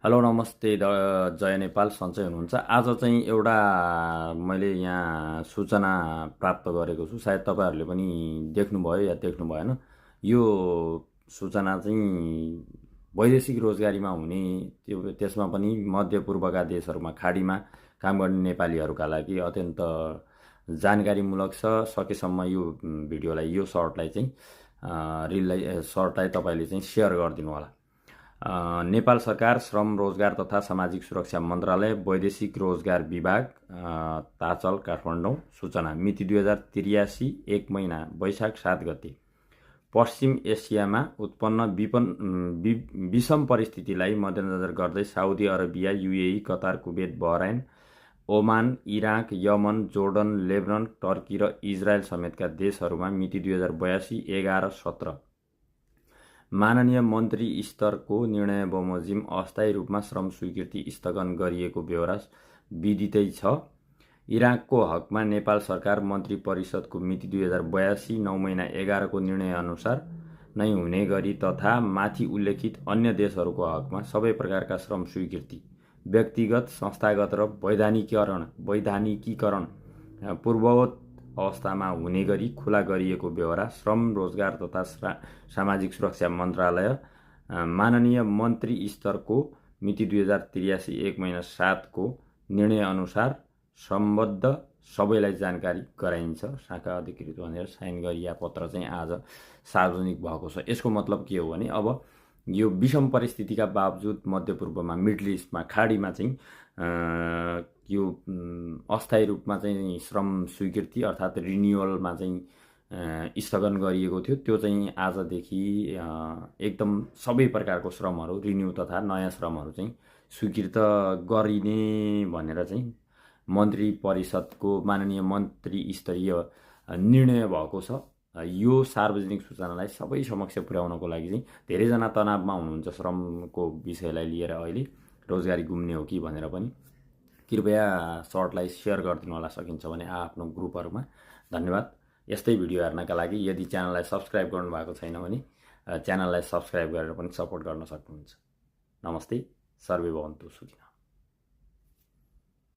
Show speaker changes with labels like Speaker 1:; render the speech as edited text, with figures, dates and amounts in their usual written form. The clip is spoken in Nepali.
Speaker 1: हेलो नमस्ते जय नेपाल सन्चै हुनुहुन्छ। आज चाहिँ एउटा मैले यहाँ सूचना प्राप्त गरेको छु, सायद तपाईँहरूले पनि देख्नुभयो या देख्नु भएन। यो सूचना चाहिँ वैदेशिक रोजगारीमा हुने त्यसमा पनि मध्यपूर्वका देशहरूमा खाडीमा काम गर्ने नेपालीहरूका लागि अत्यन्त जानकारीमूलक छ। सकेसम्म यो भिडियोलाई यो सर्टलाई चाहिँ सर्टलाई तपाईँले चाहिँ सेयर गरिदिनु होला। नेपाल सरकार श्रम रोजगार तथा सामाजिक सुरक्षा मन्त्रालय वैदेशिक रोजगार विभाग ताचल काठमाडौँ सूचना मिति 2083 1 महिना वैशाख 7 गते। पश्चिम एसियामा उत्पन्न विषम परिस्थितिलाई मध्यनजर गर्दै Saudi Arabia, UAE, Qatar, Kuwait, Bahrain, Oman, Iraq, Yemen, Jordan, Lebanon, Turkey र इजरायल समेतका देशहरूमा मिति 2082 11 17 माननीय मन्त्री स्तरको निर्णय बमोजिम अस्थायी रूपमा श्रम स्वीकृति स्थगन गरिएको बेहोरा विदितै छ। इराकको हकमा नेपाल सरकार मन्त्री परिषदको मिति 2082 9 महिना 11 को निर्णय अनुसार नै हुने गरी तथा माथि उल्लेखित अन्य देशहरूको हकमा सबै प्रकारका श्रम स्वीकृति व्यक्तिगत, संस्थागत र वैधानिकीकरण पूर्ववत अवस्थामा हुने गरी खुला गरिएको बेहोरा श्रम रोजगार तथा सामाजिक सुरक्षा मन्त्रालय माननीय मन्त्री स्तरको मिति 2083 1 महिना 7 को निर्णय अनुसार सम्बद्ध सबैलाई जानकारी गराइन्छ। शाखा अधिकृत भनेर साइन गरिया पत्र चाहिँ आज सार्वजनिक भएको छ। यसको मतलब के हो भने अब यो विषम परिस्थितिका बावजुद मध्यपूर्वमा मिडल इस्टमा खाडीमा चाहिँ यो अस्थायी रूपमा चाहिँ श्रम स्वीकृति अर्थात् रिन्युअलमा चाहिँ स्थगन गरिएको थियो। त्यो चाहिँ आजदेखि एकदम सबै प्रकारको श्रमहरू रिन्यू तथा नयाँ श्रमहरू चाहिँ स्वीकृत गरिने भनेर चाहिँ मन्त्री परिषदको माननीय मन्त्री स्तरीय निर्णय भएको छ। यो सार्वजनिक सूचनालाई सबै समक्ष पुर्याउनको लागि चाहिँ धेरैजना तनावमा हुनुहुन्छ श्रमको विषयलाई लिएर। अहिले रोजगारी गुम्ने हो कि भनेर पनि कृपया सर्टलाई सेयर गरिदिनु होला सकिन्छ भने आफ्नो ग्रुपहरूमा। धन्यवाद। यस्तै भिडियो हेर्नका लागि यदि च्यानललाई सब्स्क्राइब गर्नुभएको छैन भने च्यानललाई सब्स्क्राइब गरेर पनि सपोर्ट गर्न सक्नुहुन्छ। नमस्ते। सर्वे भवन्तु सुखिनः।